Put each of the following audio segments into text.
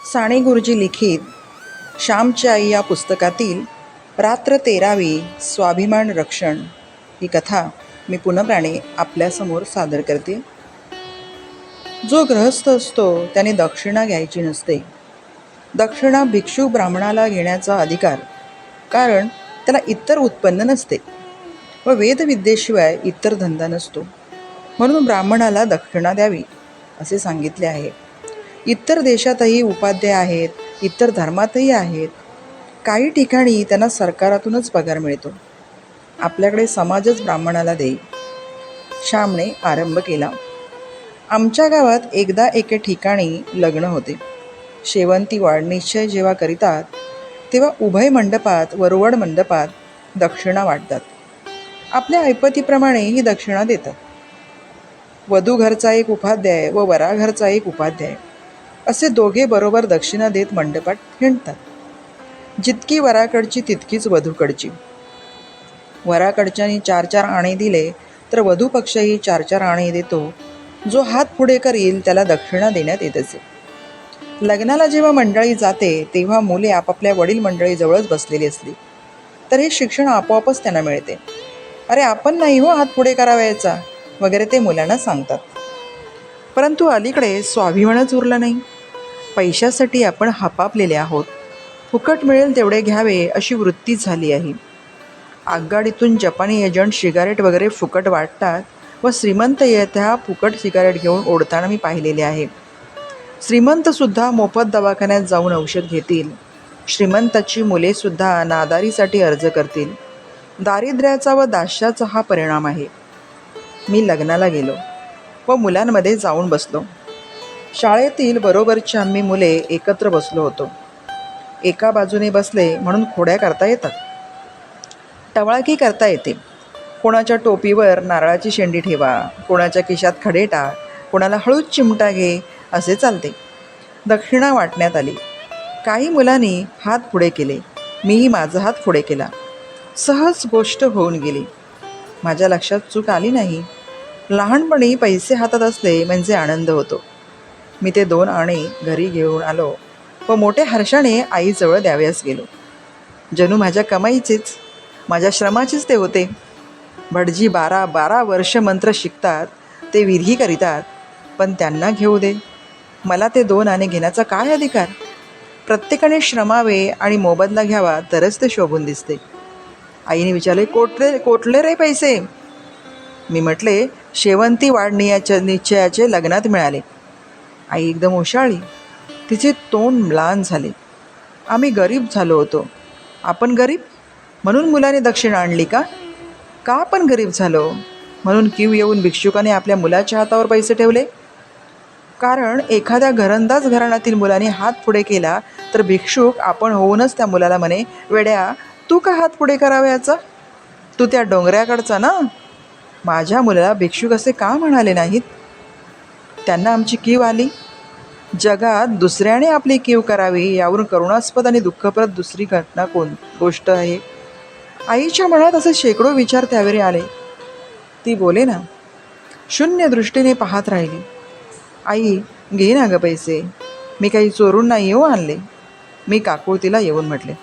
साने गुरुजी लिखित श्यामची आई या पुस्तकातील रात्र 13वी स्वाभिमान रक्षण ही कथा मी पुनःप्राणे आपल्यासमोर सादर करते. जो गृहस्थ असतो त्याने दक्षिणा घ्यायची नसते. दक्षिणा भिक्षुक ब्राह्मणाला घेण्याचा अधिकार, कारण त्याला इतर उत्पन्न नसते व वेदविद्येशिवाय इतर धंदा नसतो. म्हणून ब्राह्मणाला दक्षिणा द्यावी असे सांगितले आहे. इतर देशातही उपाध्ये आहेत, इतर धर्मातही आहेत. काही ठिकाणी त्यांना सरकारातूनच पगार मिळतो. आपल्याकडे समाजच ब्राह्मणाला देई. श्यामने आरंभ केला. आमच्या गावात एकदा एके ठिकाणी लग्न होते. शेवंती वाढ निश्चय जेव्हा करीतात तेव्हा उभय मंडपात वरवड मंडपात दक्षिणा वाटतात. आपल्या ऐपतीप्रमाणे ही दक्षिणा देतात. वधू घरचा एक उपाध्याय व वरा घरचा एक उपाध्याय असे दोघे बरोबर दक्षिणा देत मंडपात हिंडतात. जितकी वराकडची तितकीच वधूकडची. वराकडच्यानी 4-4 आणे दिले तर वधू पक्षही 4-4 आणे देतो. जो हात पुढे करील त्याला दक्षिणा देण्यात येत असे. लग्नाला जेव्हा मंडळी जाते तेव्हा मुले आपापल्या वडील मंडळीजवळच बसलेली असली तर हे शिक्षण आपोआपच त्यांना मिळते. अरे आपण नाही हो हात पुढे करावायचा वगैरे ते मुलांना सांगतात. परंतु अलीकडे स्वाभिमानच उरला नाही. पैशासाठी आपण हपापलेले आहोत. फुकट मिळेल तेवढे घ्यावे अशी वृत्ती झाली आहे. आगगाडीतून जपानी एजंट सिगारेट वगैरे फुकट वाटतात व श्रीमंत येत्या फुकट सिगारेट घेऊन ओढताना मी पाहिलेले आहे. श्रीमंतसुद्धा मोफत दवाखान्यात जाऊन औषध घेतील. श्रीमंताची मुलेसुद्धा नादारीसाठी अर्ज करतील. दारिद्र्याचा व दास्याचा हा परिणाम आहे. मी लग्नाला गेलो व मुलांमध्ये जाऊन बसलो. शाळेतील बरोबरची आम्ही मुले एकत्र बसलो होतो. एका बाजूने बसले म्हणून खोड्या करता येतात, टवाळकी करता येते. कोणाच्या टोपीवर नारळाची शेंडी ठेवा, कोणाच्या खिशात खडे टाक, कोणाला हळूच चिमटा घे असे चालते. दक्षिणा वाटण्यात आली. काही मुलांनी हात पुढे केले. मीही माझा हात पुढे केला. सहज गोष्ट होऊन गेली. माझ्या लक्षात चूक आली नाही. लहानपणी पैसे हातात असले म्हणजे आनंद होतो. मी ते 2 आणे घरी घेऊन आलो व मोठ्या हर्षाने आईजवळ द्याव्यास गेलो. जणू माझ्या कमाईचेच, माझ्या श्रमाचेच ते होते. भटजी 12 वर्ष मंत्र शिकतात, ते विधी करीतात, पण त्यांना घेऊ दे. मला ते 2 आणे घेण्याचा काय अधिकार? प्रत्येकाने श्रमावे आणि मोबदला घ्यावा तरच ते शोभून दिसते. आईने विचारले, कोठले रे पैसे? मी म्हटले, शेवंती वाढ निश्चयाचे लग्नात मिळाले. आई एकदम ओशाळली. तिचे तोंड म्लान झाले. आम्ही गरीब झालो होतो. आपण गरीब म्हणून मुलाने दक्षिणा आणली का? का आपण गरीब झालो म्हणून कीव येऊन भिक्षुकाने आपल्या मुलाच्या हातावर पैसे ठेवले? कारण एखाद्या घरंदाज घराण्यातील मुलाने हात पुढे केला तर भिक्षुक आपण होऊनच त्या मुलाला म्हणे, वेड्या तू का हात पुढे करावयाचा? तू त्या डोंगऱ्याकडचा ना? माझ्या मुलाला भिक्षुक असे का म्हणाले नाहीत? त्यांना आमची कीव आली. जगात दुसऱ्याने आपली कीव करावी यावरून करुणास्पद आणि दुःखप्रद दुसरी गोष्ट आहे. आईच्या मनात असे शेकडो विचार त्यावेळी आले. ती बोले ना, शून्य दृष्टीने पाहत राहिली. आई घे ना ग पैसे, मी काही चोरून नाही हो आणले. मी काकुळतीला येऊन म्हटले.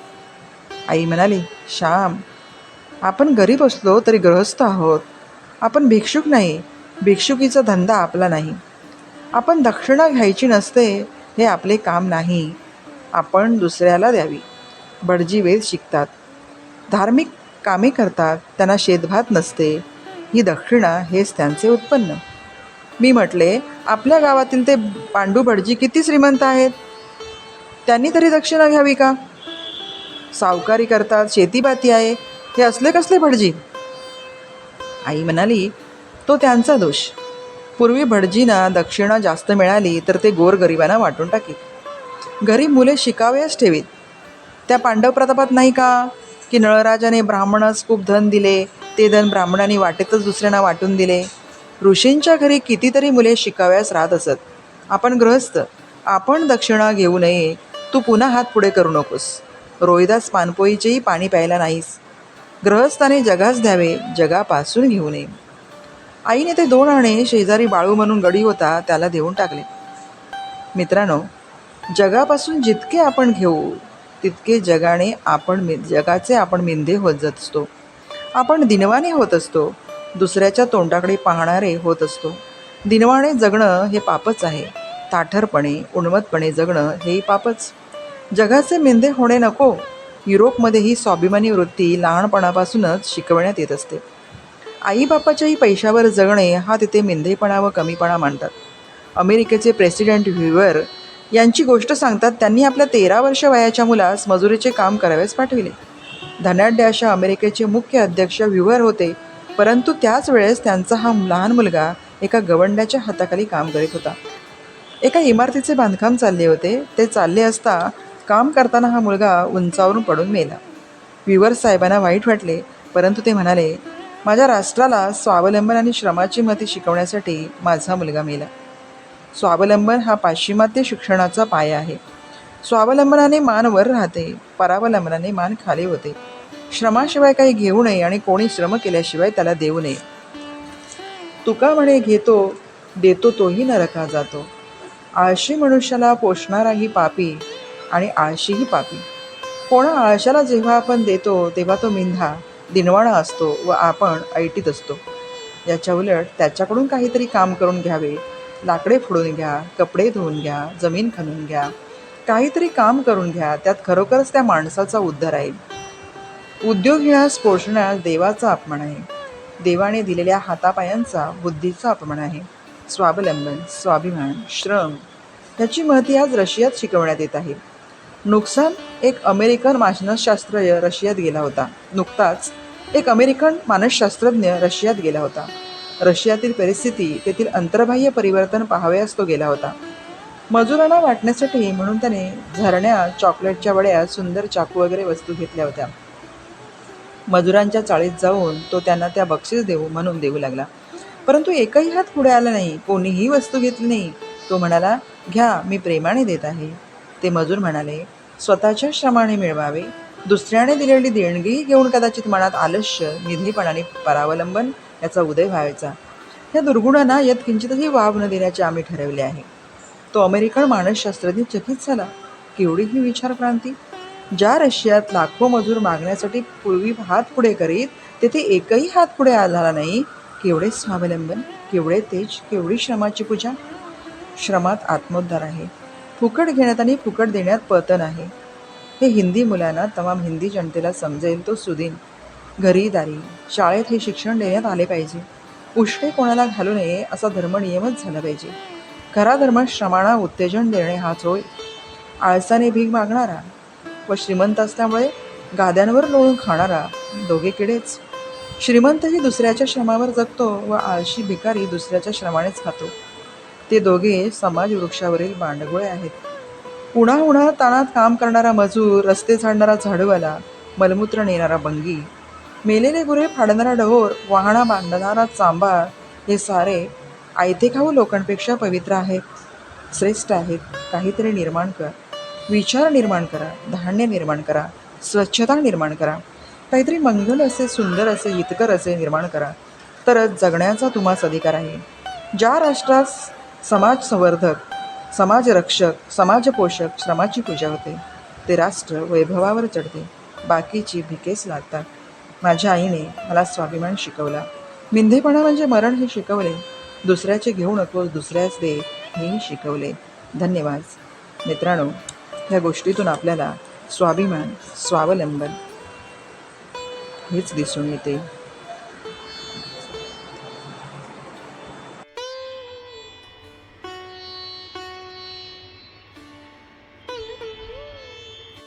आई म्हणाली, श्याम, आपण गरीब असलो तरी गृहस्थ आहोत. आपण भिक्षुक नाही. भिक्षुकीचा धंदा आपला नाही. आपण दक्षिणा घ्यायची नसते, हे आपले काम नाही. आपण दुसऱ्याला द्यावी. भटजी वेद शिकतात, धार्मिक कामे करतात, त्यांना शेतभात नसते. ही दक्षिणा हेच त्यांचे उत्पन्न. मी म्हटले, आपल्या गावातील ते पांडू भटजी किती श्रीमंत आहेत, त्यांनी तरी दक्षिणा घ्यावी का? सावकारी करतात, शेतीबाती आहे, हे असले कसले भटजी? आई म्हणाली, तो त्यांचा दोष. पूर्वी भटजींना दक्षिणा जास्त मिळाली तर ते गोरगरिबांना वाटून टाकीत. गरीब मुले शिकावयास ठेवीत. त्या पांडव प्रतापात नाही का की नळराजाने ब्राह्मणास खूप धन दिले, ते धन ब्राह्मणांनी वाटेतच दुसऱ्यांना वाटून दिले. ऋषींच्या घरी कितीतरी मुले शिकाव्यास राहत असत. आपण गृहस्थ, आपण दक्षिणा घेऊ नये. तू पुन्हा हात पुढे करू नकोस. रोहिदास पानपोईचेही पाणी प्यायला नाहीस. गृहस्थाने जगास द्यावे, जगापासून घेऊ नये. आईने ते 2 आणे शेजारी बाळू म्हणून गडी होता त्याला देऊन टाकले. मित्रांनो, जगापासून जितके आपण घेऊ तितके जगाचे आपण मिंधे होत जात असतो. आपण दिनवाने होत असतो, दुसऱ्याच्या तोंडाकडे पाहणारे होत असतो. दिनवाने जगणं हे पापच आहे. ताठरपणे उन्मत्तपणे जगणं हेही पापच. जगाचे मिंधे होणे नको. युरोपमध्ये ही स्वाभिमानी वृत्ती लहानपणापासूनच शिकवण्यात येत असते. आईबापाच्याही पैशावर जगणे हा तिथे मिंधेपणा व कमीपणा मानतात. अमेरिकेचे प्रेसिडेंट व्हिवर यांची गोष्ट सांगतात. त्यांनी आपल्या 13 वर्ष वयाच्या मुलास मजुरीचे काम करावयास पाठविले. धनाढ्य अशा अमेरिकेचे मुख्य अध्यक्ष व्हिवर होते, परंतु त्याच वेळेस त्यांचा हा लहान मुलगा एका गवंड्याच्या हाताखाली काम करीत होता. एका इमारतीचे बांधकाम चालले होते. ते चालले असता काम करताना हा मुलगा उंचावरून पडून मेला. व्हिवर साहेबांना वाईट वाटले, परंतु ते म्हणाले, माझ्या राष्ट्राला स्वावलंबन आणि श्रमाची महती शिकवण्यासाठी माझा मुलगा मेला. स्वावलंबन हा पाश्चिमात्य शिक्षणाचा पाया आहे. स्वावलंबनाने मान वर राहते, परावलंबनाने मान खाली होते. श्रमाशिवाय काही घेऊ नये आणि कोणी श्रम केल्याशिवाय त्याला देऊ नये. तुका म्हणे घेतो देतो तोही नरका जातो. आळशी मनुष्याला पोषणाराही पापी आणि आळशीही पापी. कोणा आळशाला जेव्हा आपण देतो तेव्हा तो मिंधा दिनवाणा असतो व आपण ऐटीत असतो. याच्या उलट त्याच्याकडून काहीतरी काम करून घ्यावे. लाकडे फोडून घ्या, कपडे धुवून घ्या, जमीन खणून घ्या, काहीतरी काम करून घ्या. त्यात खरोखरच त्या माणसाचा उद्धार आहे. उद्योगिण्यास पोषण्यास देवाचा अपमान आहे. देवाने दिलेल्या हातापायांचा बुद्धीचा अपमान आहे. स्वावलंबन, स्वाभिमान, श्रम याची महती आज रशियात शिकवण्यात येत आहे. एक अमेरिकन मानसशास्त्रज्ञ रशियात गेला होता. नुकताच एक अमेरिकन मानसशास्त्रज्ञ रशियात गेला होता. रशियातील परिस्थिती, तेथील अंतर्बाह्य परिवर्तन पाहावयास तो गेला होता. मजुरांना वाटण्यासाठी म्हणून त्याने झरण्या, चॉकलेटच्या वड्या, सुंदर चाकू वगैरे वस्तू घेतल्या होत्या. मजुरांच्या चाळीत जाऊन तो त्यांना त्या बक्षीस म्हणून देऊ लागला. परंतु एकही हात पुढे आला नाही. कोणीही वस्तू घेतली नाही. तो म्हणाला, घ्या, मी प्रेमाने देत आहे. ते मजूर म्हणाले, स्वतःच्या श्रमाने मिळवावे. दुसऱ्याने दिलेली देणगी घेऊन कदाचित मनात आलस्य, निधीपणाने परावलंबन याचा उदय व्हायचा. या दुर्गुणांना यत्किंचितही वाव न देण्याचे आम्ही ठरवले आहे. तो अमेरिकन मानसशास्त्रज्ञ चकित झाला. केवढी ही विचारक्रांती! ज्या रशियात लाखो मजूर मागण्यासाठी पूर्वी हात पुढे करीत, तेथे एकही हात पुढे झाला नाही. केवढे स्वावलंबन, केवढे तेज, केवढी श्रमाची पूजा! श्रमात आत्मोद्धार आहे. फुकट घेण्यात आणि फुकट देण्यात पतन आहे. हे हिंदी मुलांना, तमाम हिंदी जनतेला समजेल तो सुदीन. घरी दारी शाळेत हे शिक्षण देण्यात आले पाहिजे. उष्टे कोणाला घालू नये असा धर्मनियमच झाला पाहिजे. खरा धर्म श्रमांना उत्तेजन देणे हाच होय. आळसाने भीक मागणारा व श्रीमंत असल्यामुळे गाद्यांवर लोळून खाणारा दोघे किडेच. श्रीमंतही दुसऱ्याच्या श्रमावर जगतो व आळशी भिकारी दुसऱ्याच्या श्रमानेच खातो. ते दोघे समाज वृक्षावरील बांडगुळे आहेत. उन्हात ताणात काम करणारा मजूर, रस्ते झाडणारा झाडूवाला, मलमूत्र नेणारा बंगी, मेलेले गुरे फाडणारा ढोर, वाहना बांधणारा चांभार, हे सारे आयते खाऊ लोकांपेक्षा पवित्र आहेत, श्रेष्ठ आहेत. काहीतरी निर्माण कर, विचार निर्माण करा, धान्य निर्माण करा, स्वच्छता निर्माण करा, काहीतरी मंगल असे, सुंदर असे, हितकर असे निर्माण करा, तरच जगण्याचा तुम्हास अधिकार आहे. ज्या राष्ट्रास समाज संवर्धक, समाजरक्षक, समाजपोषक, श्रमाची पूजा होते, ते राष्ट्र वैभवावर चढते. बाकीची भिकेस लागतात. माझ्या आईने मला स्वाभिमान शिकवला. मिंधेपणा म्हणजे मरण हे शिकवले. दुसऱ्याचे घेऊ नकोस, दुसऱ्याच दे हेही शिकवले. धन्यवाद मित्रांनो. ह्या गोष्टीतून आपल्याला स्वाभिमान, स्वावलंबन हेच दिसून येते.